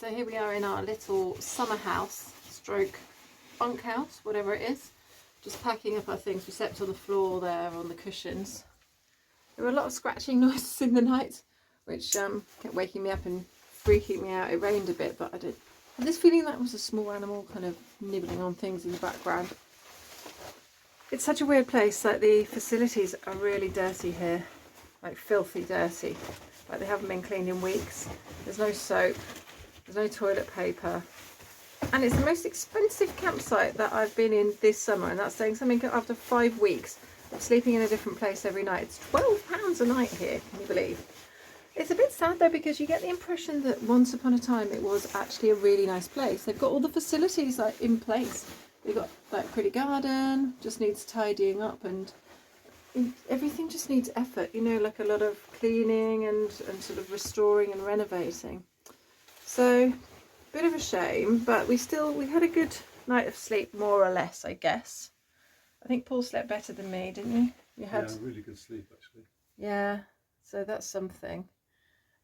So here we are in our little summer house, stroke bunkhouse, whatever it is. Just packing up our things. We slept on the floor there on the cushions. There were a lot of scratching noises in the night, which kept waking me up and freaking me out. It rained a bit, but I had this feeling that was a small animal kind of nibbling on things in the background. It's such a weird place. Like, the facilities are really dirty here, like filthy dirty. Like, they haven't been cleaned in weeks. There's no soap, there's no toilet paper, and it's the most expensive campsite that I've been in this summer, and that's saying something after 5 weeks of sleeping in a different place every night. It's £12 a night here, can you believe? It's a bit sad though, because you get the impression that once upon a time it was actually a really nice place. They've got all the facilities like in place. They've got like pretty garden, just needs tidying up, and everything just needs effort, you know, like a lot of cleaning and sort of restoring and renovating. So, bit of a shame, but we had a good night of sleep, more or less, I guess. I think Paul slept better than me, didn't you? Yeah, really good sleep actually. Yeah, so that's something.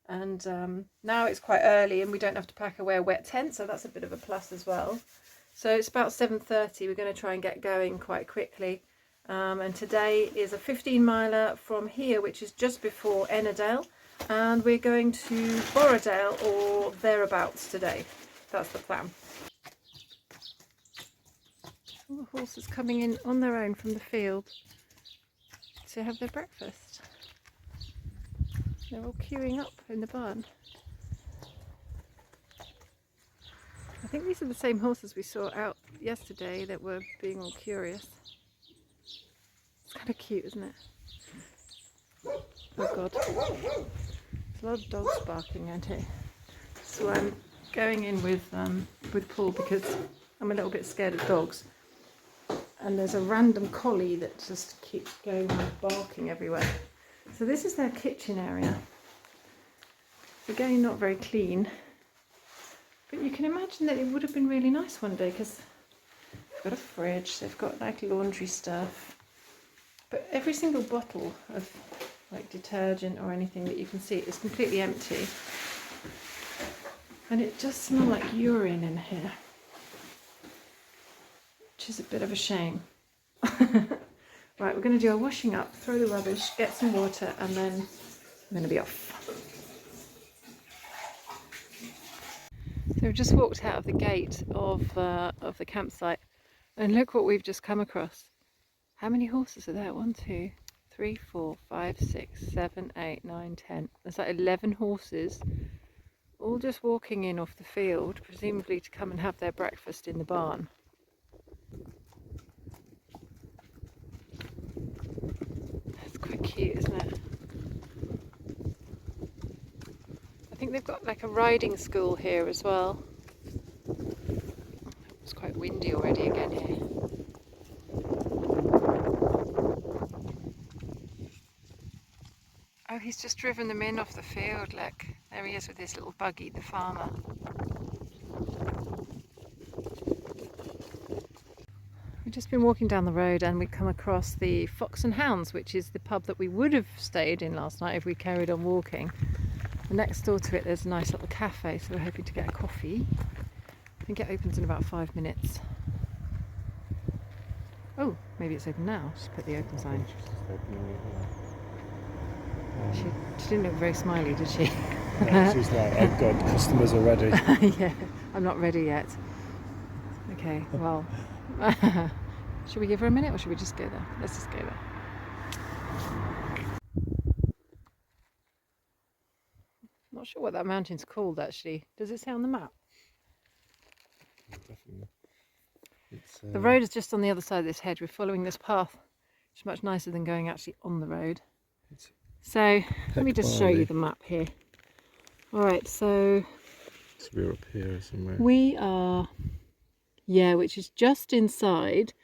And now it's quite early and we don't have to pack away a wet tent, so that's a bit of a plus as well. So it's about 7:30. We're going to try and get going quite quickly. And today is a 15-miler from here, which is just before Ennerdale, and we're going to Borrowdale or thereabouts today. That's the plan. All the horses coming in on their own from the field to have their breakfast. They're all queuing up in the barn. I think these are the same horses we saw out yesterday that were being all curious. It's kind of cute, isn't it? Oh god. There's a lot of dogs barking out here. So I'm going in with Paul because I'm a little bit scared of dogs. And there's a random collie that just keeps going on barking everywhere. So this is their kitchen area. Again, not very clean. But you can imagine that it would have been really nice one day, because they've got a fridge, they've got like laundry stuff. But every single bottle of like detergent or anything that you can see is completely empty. And it just smells like urine in here, which is a bit of a shame. Right, we're going to do our washing up, throw the rubbish, get some water, and then I'm going to be off. So we've just walked out of the gate of the campsite, and look what we've just come across. How many horses are there? 1, 2, 3, 4, 5, 6, 7, 8, 9, 10. There's like 11 horses, all just walking in off the field, presumably to come and have their breakfast in the barn. That's quite cute, isn't it? I think they've got like a riding school here as well. It's quite windy already again here. Oh, he's just driven them in off the field, look. There he is with his little buggy, the farmer. We've just been walking down the road and we've come across the Fox and Hounds, which is the pub that we would have stayed in last night if we carried on walking. And next door to it there's a nice little cafe, so we're hoping to get a coffee. I think it opens in about 5 minutes. Oh, maybe it's open now. Just put the open sign. She didn't look very smiley, did she? No, she's like, I've got customers already. Yeah, I'm not ready yet. Okay, well, should we give her a minute or should we just go there? Let's just go there. Not sure what that mountain's called actually. Does it say on the map? Definitely. The road is just on the other side of this hedge. We're following this path. It's much nicer than going actually on the road. So let me just show you the map here. Alright, so we're up here somewhere. We are, yeah, which is just inside.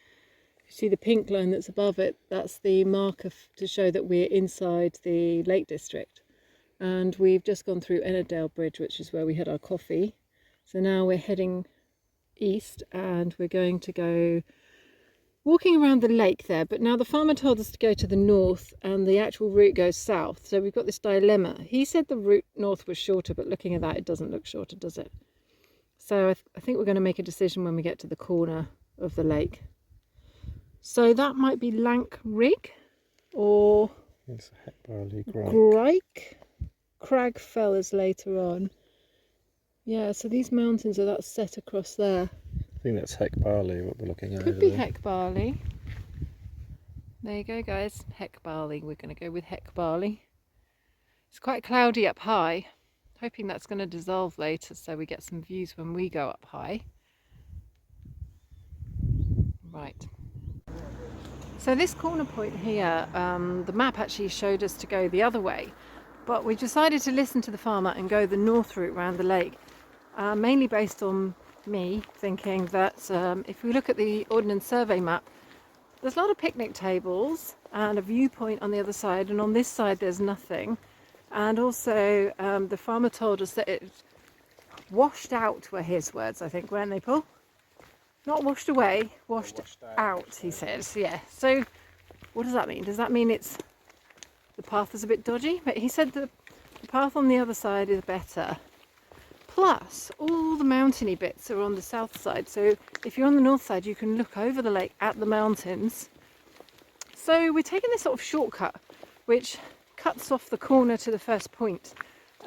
You see the pink line that's above it, that's the marker to show that we're inside the Lake District. And we've just gone through Ennerdale Bridge, which is where we had our coffee. So now we're heading east and we're going to go walking around the lake there. But now the farmer told us to go to the north and the actual route goes south. So we've got this dilemma. He said the route north was shorter, but looking at that, it doesn't look shorter, does it? So I think we're going to make a decision when we get to the corner of the lake. So that might be Lank Rig or It's a heck barley grike. Grike. Crag Fellers later on. Yeah, so these mountains are that set across there. I think that's heck barley what we're looking at. Could be heck barley. There you go, guys. Heck barley. We're going to go with heck barley. It's quite cloudy up high. Hoping that's going to dissolve later so we get some views when we go up high. Right. So this corner point here, the map actually showed us to go the other way, but we decided to listen to the farmer and go the north route around the lake, mainly based on me thinking that if we look at the Ordnance Survey map, there's a lot of picnic tables and a viewpoint on the other side, and on this side there's nothing. And also the farmer told us that it washed out were his words, I think, weren't they, Paul? Not washed away, washed out, he says. Yeah. So what does that mean? Does that mean it's the path is a bit dodgy? But he said the path on the other side is better. Plus, all the mountainy bits are on the south side. So if you're on the north side, you can look over the lake at the mountains. So we're taking this sort of shortcut, which cuts off the corner to the first point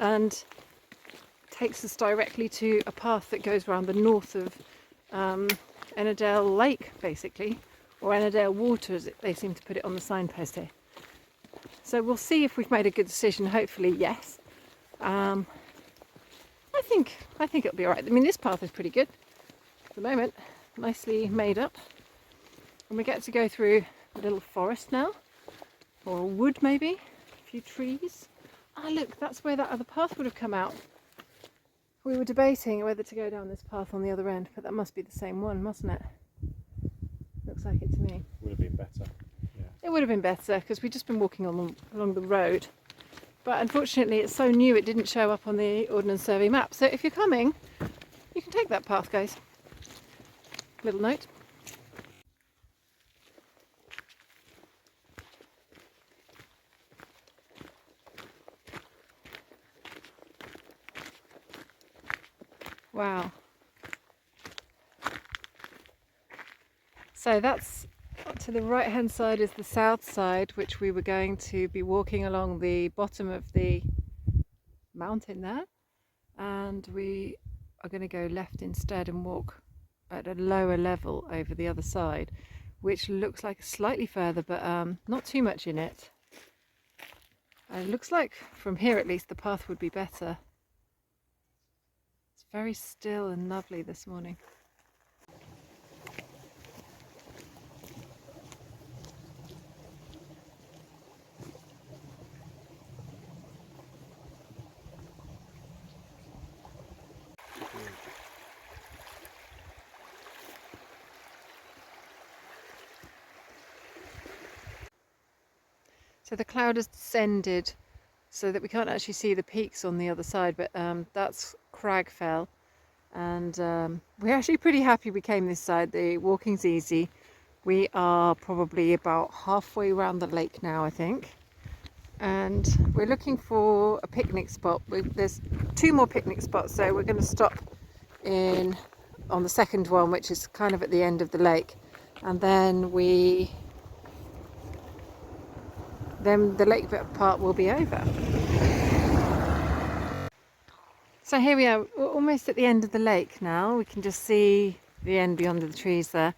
and takes us directly to a path that goes around the north of Ennerdale Lake, basically, or Ennerdale Water, as they seem to put it on the signpost here. So we'll see if we've made a good decision. Hopefully, yes. I think it'll be all right. I mean, this path is pretty good at the moment, nicely made up, and we get to go through a little forest now, or a wood maybe, a few trees. Ah, look, that's where that other path would have come out. We were debating whether to go down this path on the other end, but that must be the same one, mustn't it? Looks like it to me. Would have been better. Yeah. It would have been better because we've just been walking along the road. But unfortunately it's so new it didn't show up on the Ordnance Survey map. So if you're coming, you can take that path, guys. Little note. Wow. So that's to the right hand side is the south side, which we were going to be walking along the bottom of the mountain there, and we are going to go left instead and walk at a lower level over the other side, which looks like slightly further, but not too much in it. And it looks like from here at least the path would be better. It's very still and lovely this morning. So the cloud has descended so that we can't actually see the peaks on the other side, but that's Cragfell, and we're actually pretty happy we came this side. The walking's easy. We are probably about halfway around the lake now, I think, and we're looking for a picnic spot. There's 2 more picnic spots, so we're going to stop on the second one, which is kind of at the end of the lake, and then the lake part will be over. So here we are, we're almost at the end of the lake now. We can just see the end beyond the trees there.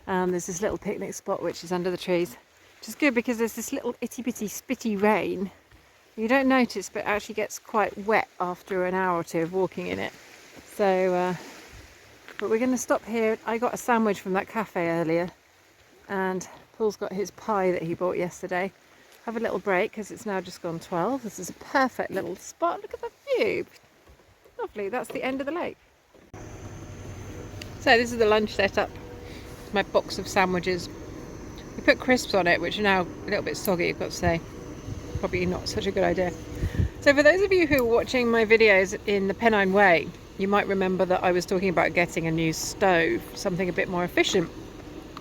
There's this little picnic spot which is under the trees, which is good because there's this little itty bitty spitty rain. You don't notice, but it actually gets quite wet after an hour or 2 of walking in it. So, but we're going to stop here. I got a sandwich from that cafe earlier, and Paul's got his pie that he bought yesterday. Have a little break because it's now just gone 12. This is a perfect little spot. Look at the view. Lovely. That's the end of the lake. So this is the lunch setup. My box of sandwiches. We put crisps on it, which are now a little bit soggy, I've got to say. Probably not such a good idea. So for those of you who are watching my videos in the Pennine Way, you might remember that I was talking about getting a new stove, something a bit more efficient.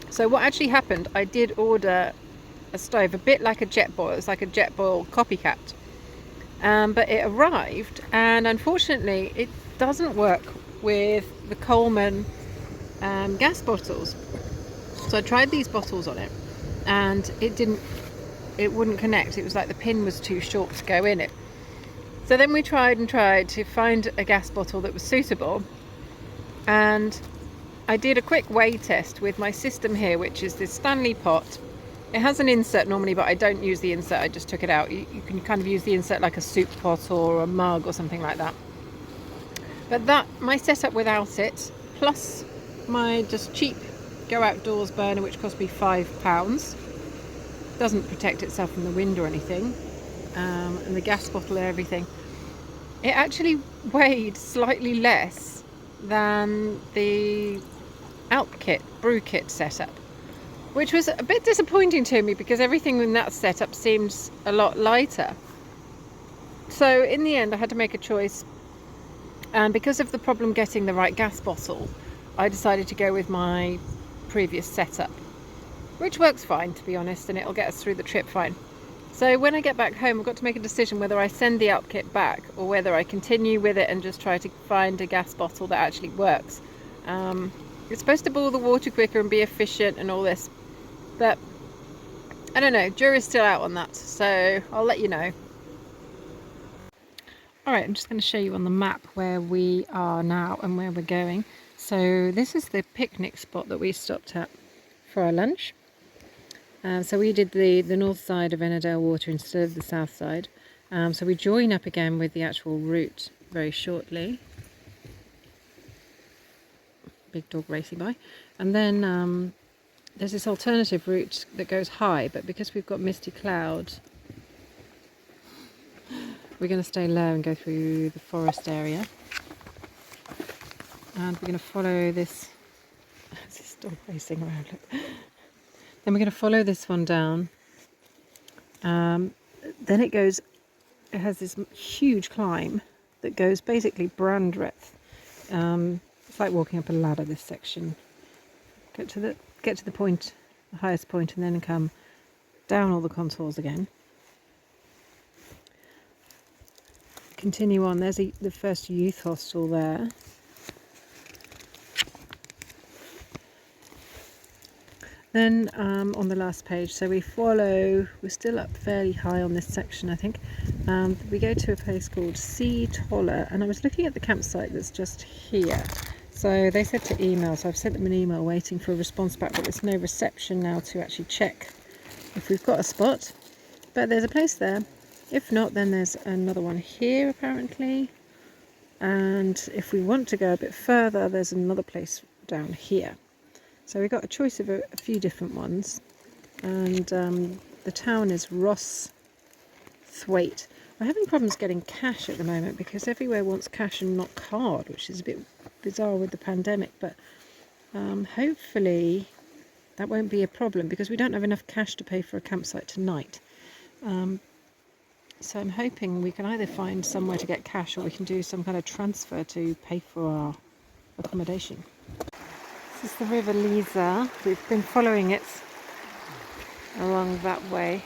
So what actually happened, I did order a stove a bit like a Jetboil. It's like a Jetboil copycat, but it arrived, and unfortunately it doesn't work with the Coleman gas bottles. So I tried these bottles on it, and it wouldn't connect. It was like the pin was too short to go in it. So then we tried to find a gas bottle that was suitable, and I did a quick weigh test with my system here, which is this Stanley pot. It has an insert normally, but I don't use the insert, I just took it out. You can kind of use the insert like a soup pot or a mug or something like that. But that, my setup without it, plus my just cheap go outdoors burner, which cost me £5, doesn't protect itself from the wind or anything, and the gas bottle and everything, it actually weighed slightly less than the brew kit setup, which was a bit disappointing to me because everything in that setup seems a lot lighter. So in the end I had to make a choice, and because of the problem getting the right gas bottle, I decided to go with my previous setup, which works fine, to be honest, and it'll get us through the trip fine. So when I get back home, I've got to make a decision whether I send the Alp kit back or whether I continue with it and just try to find a gas bottle that actually works. It's supposed to boil the water quicker and be efficient and all this, but I don't know, jury's still out on that, so I'll let you know. Alright, I'm just going to show you on the map where we are now and where we're going. So this is the picnic spot that we stopped at for our lunch. So we did the north side of Ennerdale Water instead of the south side. So we join up again with the actual route very shortly. Big dog racing by. And then there's this alternative route that goes high, but because we've got misty clouds, we're going to stay low and go through the forest area. And we're going to follow this. There's this dog racing around. Look. Then we're going to follow this one down. Then it goes. It has this huge climb that goes basically brandreth. It's like walking up a ladder. This section. Get to the point, the highest point, and then come down all the contours again. Continue on. There's the first youth hostel there. Then on the last page, so we're still up fairly high on this section, I think. We go to a place called Seatoller, and I was looking at the campsite that's just here. So they said to email, so I've sent them an email waiting for a response back, but there's no reception now to actually check if we've got a spot. But there's a place there. If not, then there's another one here apparently. And if we want to go a bit further, there's another place down here. So we've got a choice of a few different ones. And the town is Rossthwaite. We're having problems getting cash at the moment because everywhere wants cash and not card, which is a bit bizarre with the pandemic, but hopefully that won't be a problem because we don't have enough cash to pay for a campsite tonight. So I'm hoping we can either find somewhere to get cash or we can do some kind of transfer to pay for our accommodation. This is the River Lisa. We've been following it along that way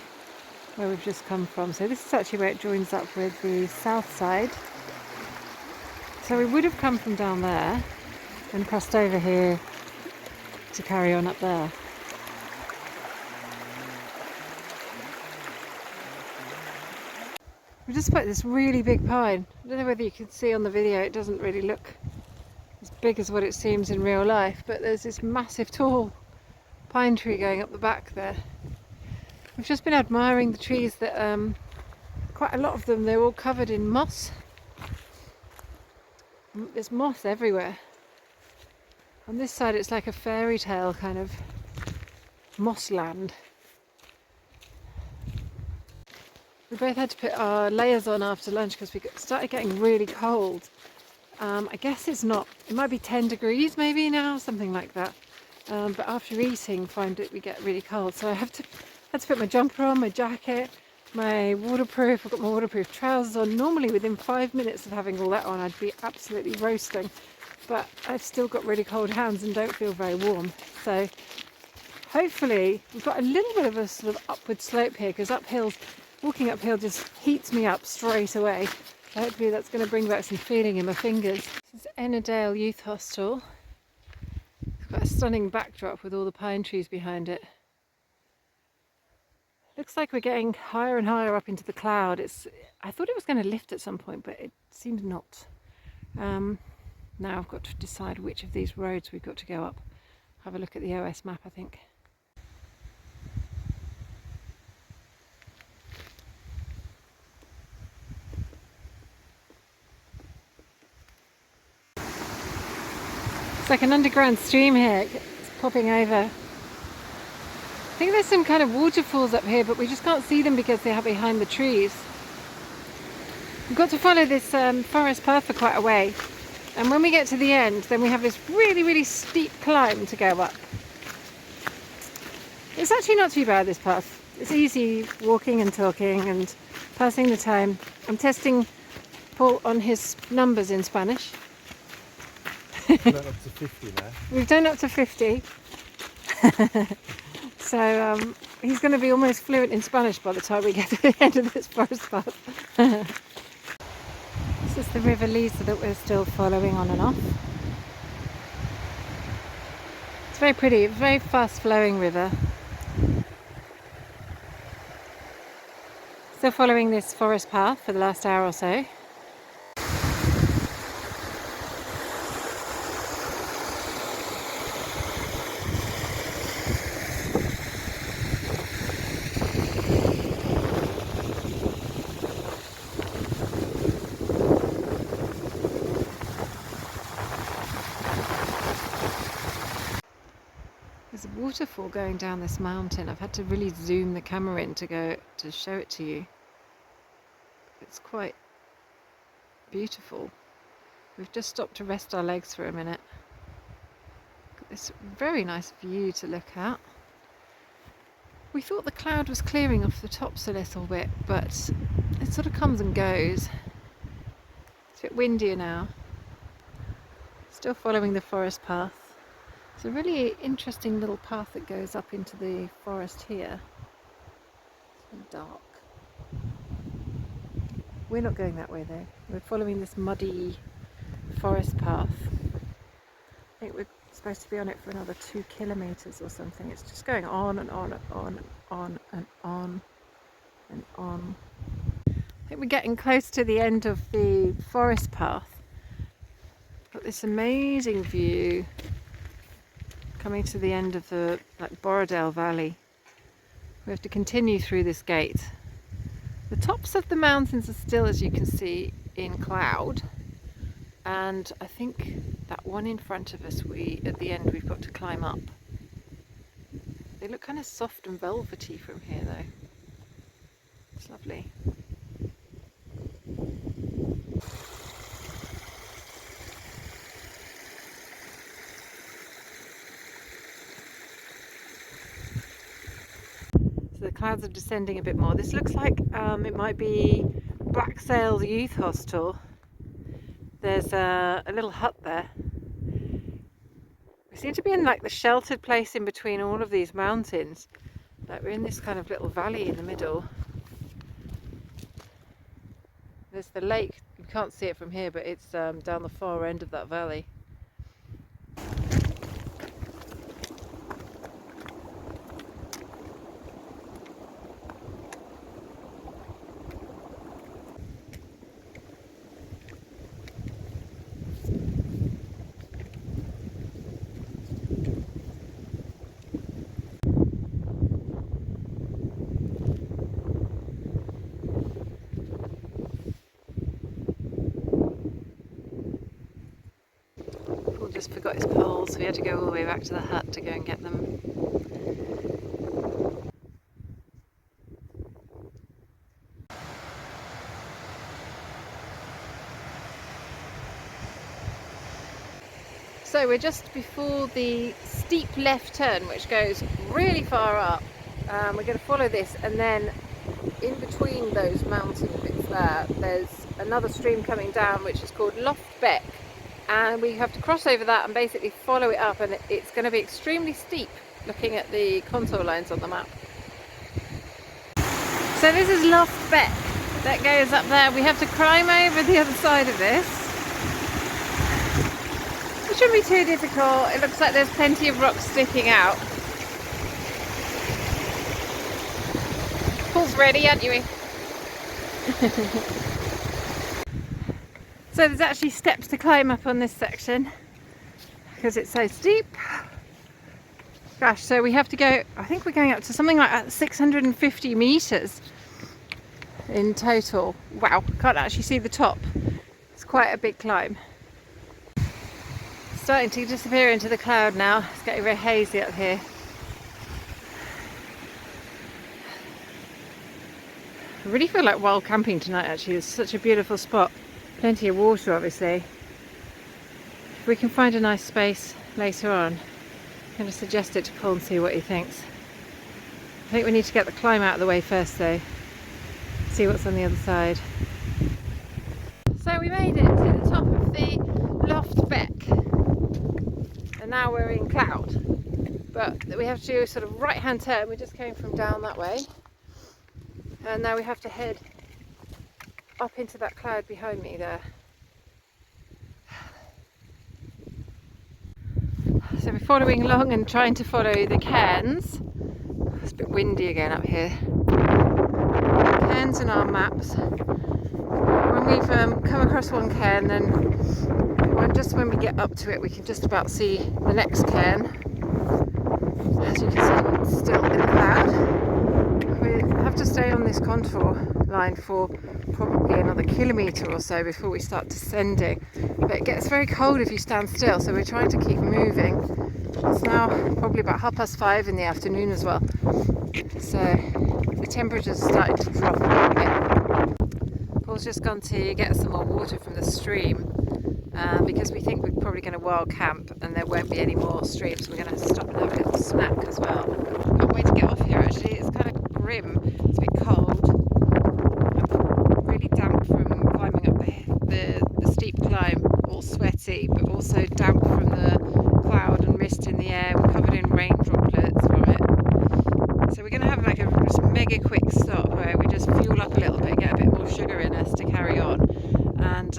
where we've just come from. So this is actually where it joins up with the south side. So we would have come from down there and crossed over here to carry on up there. We just spotted this really big pine. I don't know whether you can see on the video, it doesn't really look as big as what it seems in real life, but there's this massive tall pine tree going up the back there. We've just been admiring the trees that, quite a lot of them, they're all covered in moss. There's moss everywhere. On this side it's like a fairy tale kind of moss land. We both had to put our layers on after lunch because we started getting really cold. I guess it might be 10 degrees maybe now, something like that. But after eating, we get really cold. So I had to put my jumper on, my jacket, my waterproof. I've got my waterproof trousers on. Normally within 5 minutes of having all that on, I'd be absolutely roasting. But I've still got really cold hands and don't feel very warm. So hopefully we've got a little bit of a sort of upward slope here because walking uphill just heats me up straight away. So hopefully that's going to bring back some feeling in my fingers. This is Ennerdale Youth Hostel. It's got a stunning backdrop with all the pine trees behind it. Looks like we're getting higher and higher up into the cloud. I thought it was going to lift at some point, but it seems not. Now I've got to decide which of these roads we've got to go up. Have a look at the OS map, I think. It's like an underground stream here. It's popping over. I think there's some kind of waterfalls up here, but we just can't see them because they're behind the trees. We've got to follow this forest path for quite a way. And when we get to the end, then we have this really, really steep climb to go up. It's actually not too bad, this path. It's easy walking and talking and passing the time. I'm testing Paul on his numbers in Spanish. We've done up to 50 now. We've done up to 50. So he's going to be almost fluent in Spanish by the time we get to the end of this forest path. This is the River Lisa that we're still following on and off. It's very pretty, it's a very fast flowing river. Still following this forest path for the last hour or so. There's a waterfall going down this mountain. I've had to really zoom the camera in to show it to you. It's quite beautiful. We've just stopped to rest our legs for a minute. Got this very nice view to look at. We thought the cloud was clearing off the tops a little bit, but it sort of comes and goes. It's a bit windier now. Still following the forest path. It's a really interesting little path that goes up into the forest here. It's dark. We're not going that way though. We're following this muddy forest path. I think we're supposed to be on it for another 2 kilometres or something. It's just going on and on and on and on and on and on. I think we're getting close to the end of the forest path. Got this amazing view coming to the end of the Borrowdale Valley. We have to continue through this gate. The tops of the mountains are still, as you can see, in cloud, and I think that one in front of us, at the end we've got to climb up. They look kind of soft and velvety from here though. It's lovely. The clouds are descending a bit more. This looks like it might be Blacksails Youth Hostel. There's a little hut there. We seem to be in like the sheltered place in between all of these mountains. Like we're in this kind of little valley in the middle. There's the lake. You can't see it from here, but it's down the far end of that valley. Just forgot his poles, so we had to go all the way back to the hut to go and get them. So we're just before the steep left turn, which goes really far up. We're going to follow this, and then in between those mountain bits there's another stream coming down which is called Loft Beck. And we have to cross over that and basically follow it up, and it's going to be extremely steep looking at the contour lines on the map. So this is Loft Beck that goes up there. We have to climb over the other side of this. shouldn't be too difficult. It looks like there's plenty of rocks sticking out. Paul's ready, aren't you? So there's actually steps to climb up on this section because it's so steep. Gosh, so we have to go, I think we're going up to something like 650 meters in total. Wow, can't actually see the top. It's quite a big climb. Starting to disappear into the cloud now. It's getting very hazy up here. I really feel like wild camping tonight actually. It's such a beautiful spot. Plenty of water obviously. If we can find a nice space later on, I'm going to suggest it to Paul and see what he thinks. I think we need to get the climb out of the way first though. See what's on the other side. So we made it to the top of the Loft Beck. And now we're in cloud. But we have to do a sort of right hand turn. We just came from down that way. And now we have to head up into that cloud behind me there. So we're following along and trying to follow the cairns. It's a bit windy again up here. Cairns and our maps. When we've come across one cairn, then just when we get up to it, we can just about see the next cairn. As you can see, it's still in the cloud. We have to stay on this contour line for probably another kilometre or so before we start descending. But it gets very cold if you stand still, so we're trying to keep moving. It's now probably about 5:30 in the afternoon as well. So the temperatures are starting to drop a little bit. Paul's just gone to get some more water from the stream because we think we're probably going to wild camp and there won't be any more streams. We're going to have to stop and have a little snack as well. Can't wait to get off here actually. It's kind of grim. It's a bit cold. I'm really damp from climbing up the steep climb, all sweaty, but also damp from the cloud and mist in the air. We're covered in rain droplets from it. So we're going to have like a mega quick stop where we just fuel up a little bit, get a bit more sugar in us to carry on, and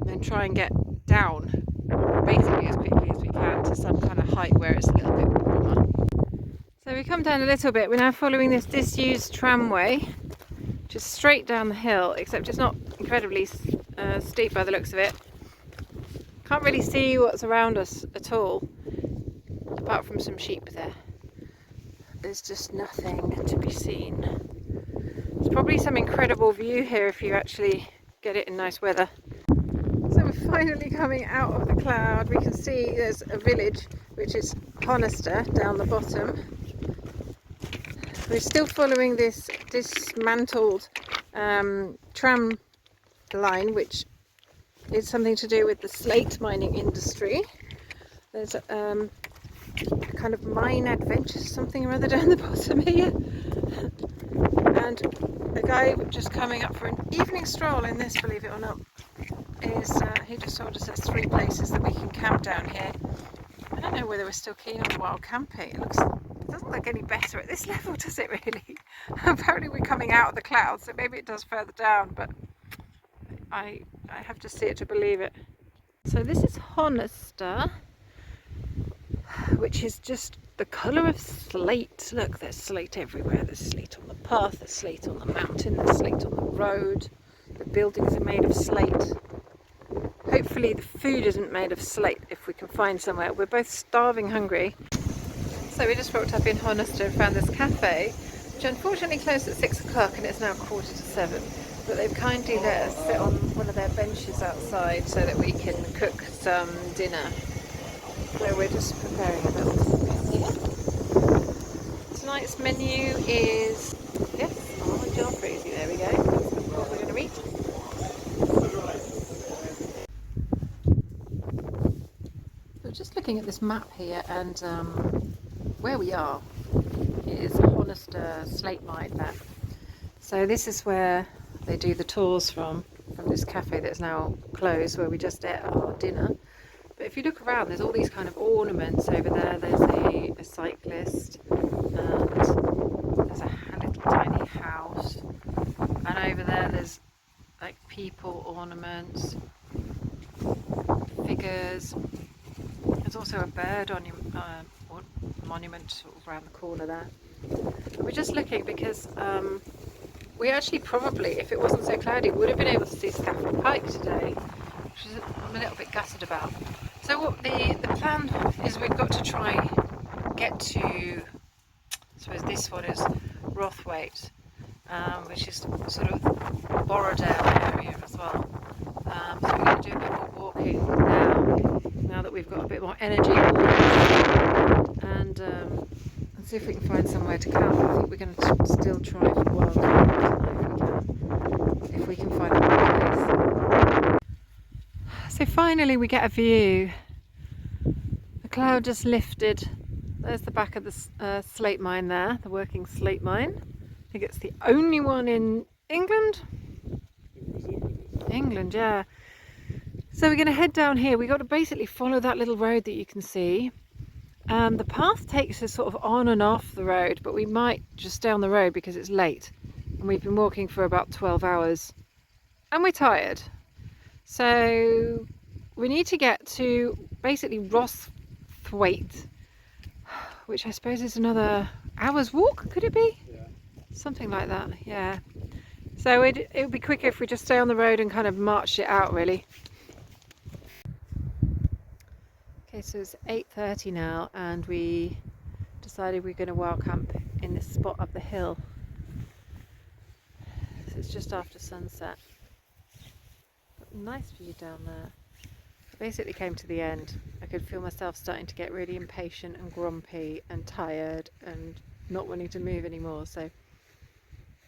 then try and get down basically as quickly as we can to some kind of height where it's a little bit warmer. So we come down a little bit. We're now following this disused tramway, just straight down the hill, except it's not incredibly steep by the looks of it. Can't really see what's around us at all, apart from some sheep there. There's just nothing to be seen. There's probably some incredible view here if you actually get it in nice weather. So we're finally coming out of the cloud. We can see there's a village, which is Honister, down the bottom. We're still following this dismantled tram line, which is something to do with the slate mining industry. There's a kind of mine adventure, something or other down the bottom here. And a guy just coming up for an evening stroll in this, believe it or not, is he just told us there's 3 places that we can camp down here. I don't know whether we're still keen on wild camping. It doesn't look any better at this level, does it really? Apparently we're coming out of the clouds, so maybe it does further down, but I have to see it to believe it. So this is Honister, which is just the colour of slate. Look, there's slate everywhere. There's slate on the path, there's slate on the mountain, there's slate on the road. The buildings are made of slate. Hopefully the food isn't made of slate if we can find somewhere. We're both starving hungry. So we just walked up in Honister and found this cafe, which unfortunately closed at 6 o'clock and it's now 7:15. But they've kindly let us sit on one of their benches outside so that we can cook some dinner. So we're just preparing a little here. Tonight's menu is, yes, almond jalfrezi, there we go. That's what we're going to eat. So just looking at this map here, and where we are is Honister slate mine map. So this is where they do the tours from this cafe that's now closed, where we just ate our dinner. But if you look around, there's all these kind of ornaments over there. There's a cyclist, and there's a little tiny house, and over there there's like people ornaments, figures. there's also a bird on monument sort of around the corner there. We're just looking because we actually probably, if it wasn't so cloudy, would have been able to see Stafford Pike today, which is I'm a little bit gutted about. So what the plan is, we've got to try get to, I suppose this one is Rothwaite, which is sort of Borrowdale area as well. So we're going to do a bit more walking now that we've got a bit more energy, and see if we can find somewhere to camp. I think we're going to still try for wildlife tonight if we can find a good place. So finally we get a view. The cloud just lifted. There's the back of the slate mine there, the working slate mine. I think it's the only one in England. England, yeah. So we're going to head down here. We've got to basically follow that little road that you can see. The path takes us sort of on and off the road, but we might just stay on the road because it's late. And we've been walking for about 12 hours. And we're tired. So we need to get to basically Rothwaite, which I suppose is another hour's walk, could it be? Yeah. Something like that, yeah. So it would be quicker if we just stay on the road and kind of march it out, really. Okay, so it's 8:30 now, and we decided we're going to wild camp in this spot up the hill. So it's just after sunset. Got a nice view down there. I basically came to the end. I could feel myself starting to get really impatient and grumpy and tired and not wanting to move anymore, so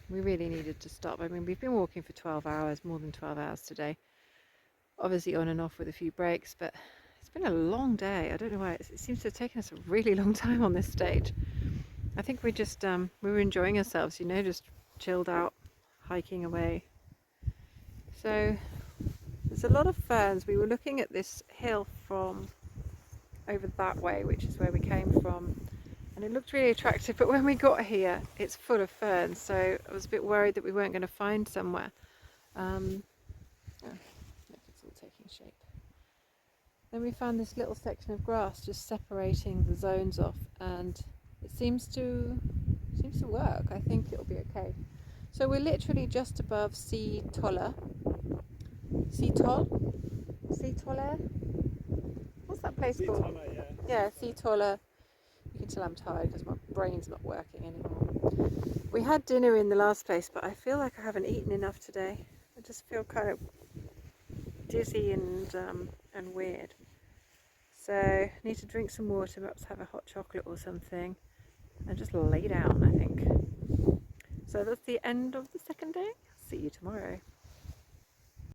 we really needed to stop. I mean, we've been walking for 12 hours, more than 12 hours today. Obviously on and off with a few breaks, but it's been a long day. I don't know why. It seems to have taken us a really long time on this stage. I think we just, we were enjoying ourselves, you know, just chilled out, hiking away. So there's a lot of ferns. We were looking at this hill from over that way, which is where we came from, and it looked really attractive, but when we got here it's full of ferns, so I was a bit worried that we weren't going to find somewhere. Look, it's all taking shape. Then we found this little section of grass just separating the zones off, and it seems to work. I think it'll be okay. So we're literally just above Seatoller. Seatoller? What's that place called? Seatoller, yeah. Yeah, Seatoller. You can tell I'm tired because my brain's not working anymore. We had dinner in the last place, but I feel like I haven't eaten enough today. I just feel kind of dizzy and weird. So I need to drink some water, perhaps have a hot chocolate or something, and just lay down, I think. So that's the end of the second day. See you tomorrow.